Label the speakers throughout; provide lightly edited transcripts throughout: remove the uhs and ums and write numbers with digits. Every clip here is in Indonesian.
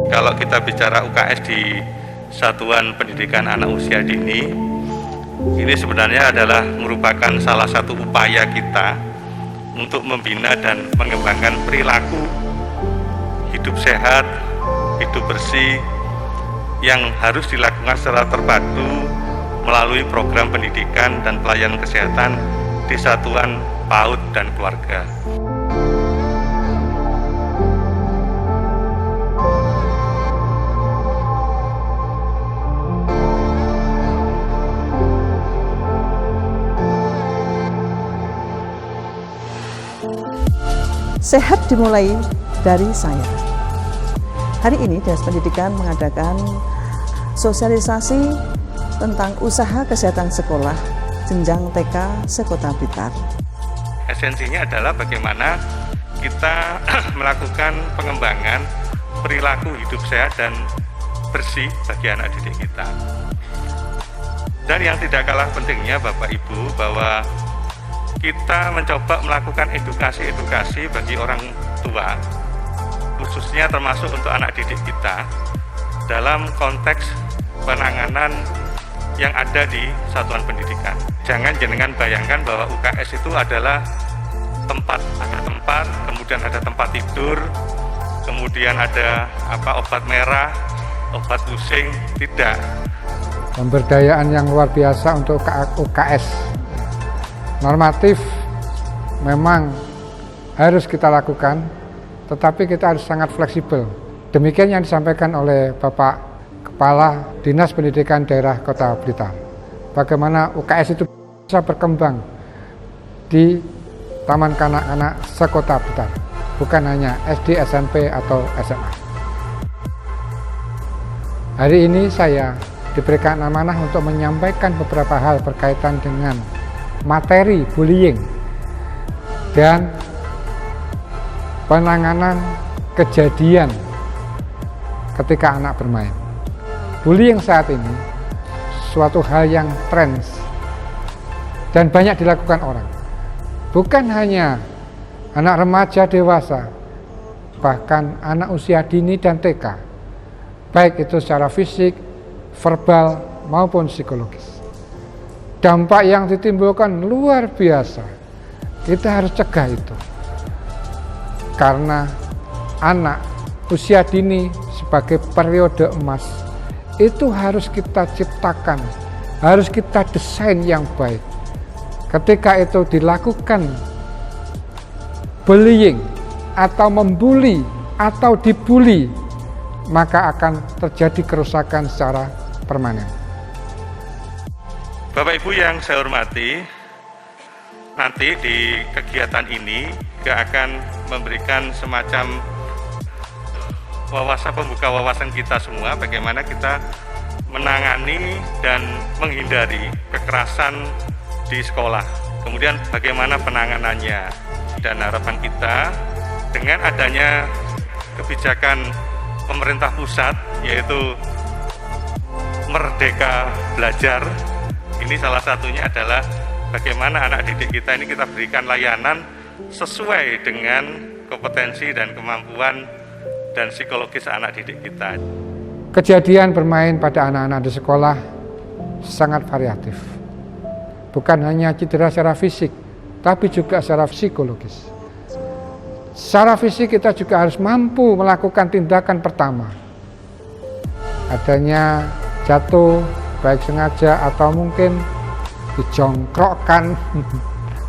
Speaker 1: Kalau kita bicara UKS di Satuan Pendidikan Anak Usia Dini, ini sebenarnya adalah merupakan salah satu upaya kita untuk membina dan mengembangkan perilaku hidup sehat, hidup bersih yang harus dilakukan secara terpadu melalui program pendidikan dan pelayanan kesehatan di Satuan PAUD dan Keluarga.
Speaker 2: Sehat dimulai dari saya. Hari ini Dinas Pendidikan mengadakan sosialisasi tentang usaha kesehatan sekolah jenjang TK se-Kota Blitar.
Speaker 1: Esensinya adalah bagaimana kita melakukan pengembangan perilaku hidup sehat dan bersih bagi anak didik kita. Dan yang tidak kalah pentingnya Bapak Ibu, bahwa kita mencoba melakukan edukasi bagi orang tua, khususnya termasuk untuk anak didik kita, dalam konteks penanganan yang ada di satuan pendidikan. Jangan jenengan bayangkan bahwa UKS itu adalah tempat, kemudian ada tempat tidur, kemudian ada obat merah, obat pusing, tidak.
Speaker 3: Pemberdayaan yang luar biasa untuk UKS. Normatif memang harus kita lakukan, tetapi kita harus sangat fleksibel. Demikian yang disampaikan oleh Bapak Kepala Dinas Pendidikan Daerah Kota Blitar. Bagaimana UKS itu bisa berkembang di Taman Kanak-kanak se-Kota Blitar, bukan hanya SD, SMP, atau SMA. Hari ini saya diberikan amanah untuk menyampaikan beberapa hal berkaitan dengan materi bullying dan penanganan kejadian ketika anak bermain. Bullying saat ini suatu hal yang tren dan banyak dilakukan orang. Bukan hanya anak remaja, dewasa, bahkan anak usia dini dan TK, baik itu secara fisik, verbal maupun psikologis. Dampak yang ditimbulkan luar biasa. Kita harus cegah itu. Karena anak usia dini sebagai periode emas itu harus kita ciptakan, harus kita desain yang baik. Ketika itu dilakukan bullying atau membuli atau dibully, maka akan terjadi kerusakan secara permanen.
Speaker 1: Bapak Ibu yang saya hormati, nanti di kegiatan ini juga akan memberikan semacam pembuka wawasan kita semua, bagaimana kita menangani dan menghindari kekerasan di sekolah. Kemudian bagaimana penanganannya, dan harapan kita dengan adanya kebijakan pemerintah pusat, yaitu Merdeka Belajar. Ini salah satunya adalah bagaimana anak didik kita ini kita berikan layanan sesuai dengan kompetensi dan kemampuan dan psikologis anak didik kita.
Speaker 3: Kejadian bermain pada anak-anak di sekolah sangat variatif. Bukan hanya cedera secara fisik, tapi juga secara psikologis. Secara fisik kita juga harus mampu melakukan tindakan pertama. Adanya jatuh, baik sengaja atau mungkin dijongkrokkan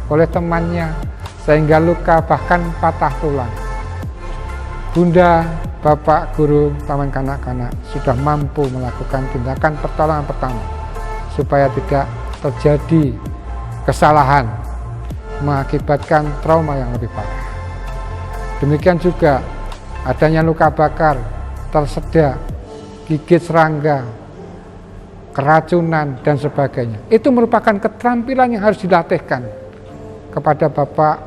Speaker 3: oleh temannya sehingga luka bahkan patah tulang. Bunda, Bapak, Guru Taman Kanak-kanak sudah mampu melakukan tindakan pertolongan pertama supaya tidak terjadi kesalahan mengakibatkan trauma yang lebih parah. Demikian juga adanya luka bakar, tersedak, gigit serangga, keracunan, dan sebagainya. Itu merupakan keterampilan yang harus dilatihkan kepada Bapak,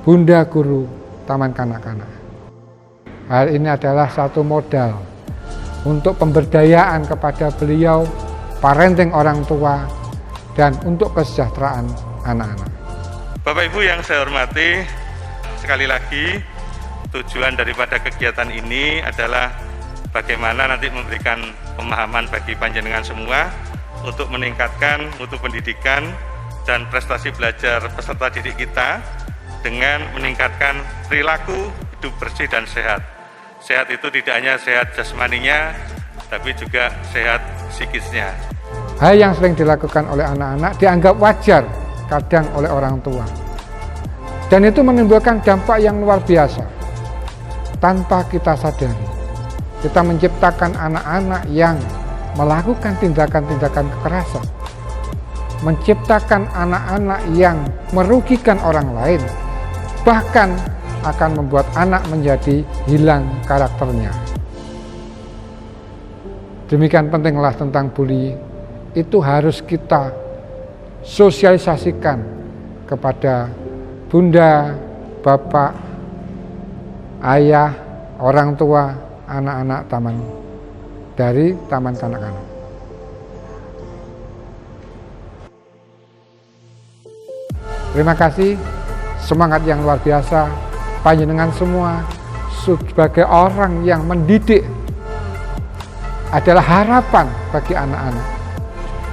Speaker 3: Bunda, Guru Taman Kanak-kanak. Hal ini adalah satu modal untuk pemberdayaan kepada beliau, parenting orang tua, dan untuk kesejahteraan anak-anak.
Speaker 1: Bapak Ibu yang saya hormati, sekali lagi tujuan daripada kegiatan ini adalah bagaimana nanti memberikan pemahaman bagi panjenengan semua untuk meningkatkan mutu pendidikan dan prestasi belajar peserta didik kita dengan meningkatkan perilaku hidup bersih dan sehat. Sehat itu tidak hanya sehat jasmaninya, tapi juga sehat psikisnya.
Speaker 3: Hal yang sering dilakukan oleh anak-anak dianggap wajar kadang oleh orang tua. Dan itu menimbulkan dampak yang luar biasa. Tanpa kita sadari, kita menciptakan anak-anak yang melakukan tindakan-tindakan kekerasan, menciptakan anak-anak yang merugikan orang lain, bahkan akan membuat anak menjadi hilang karakternya. Demikian pentinglah tentang bullying. Itu harus kita sosialisasikan kepada bunda, bapak, ayah, orang tua, anak-anak dari taman kanak-kanak. Terima kasih, semangat yang luar biasa panjenengan semua sebagai orang yang mendidik adalah harapan bagi anak-anak,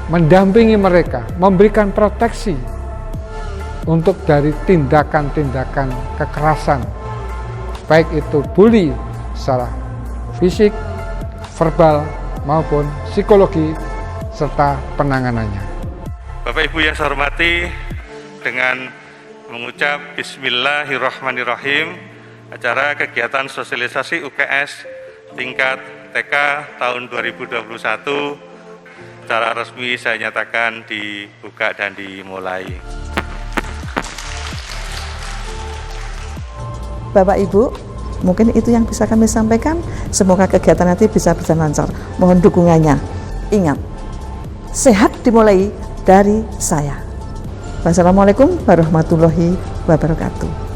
Speaker 3: mendampingi mereka, memberikan proteksi untuk dari tindakan-tindakan kekerasan, baik itu bully secara fisik, verbal maupun psikologi serta penanganannya.
Speaker 1: Bapak Ibu yang saya hormati, dengan mengucap Bismillahirrahmanirrahim, acara kegiatan sosialisasi UKS tingkat TK tahun 2021 secara resmi saya nyatakan dibuka dan dimulai.
Speaker 2: Bapak Ibu, mungkin itu yang bisa kami sampaikan. Semoga kegiatan nanti bisa berjalan lancar. Mohon dukungannya. Ingat, sehat dimulai dari saya. Wassalamualaikum warahmatullahi wabarakatuh.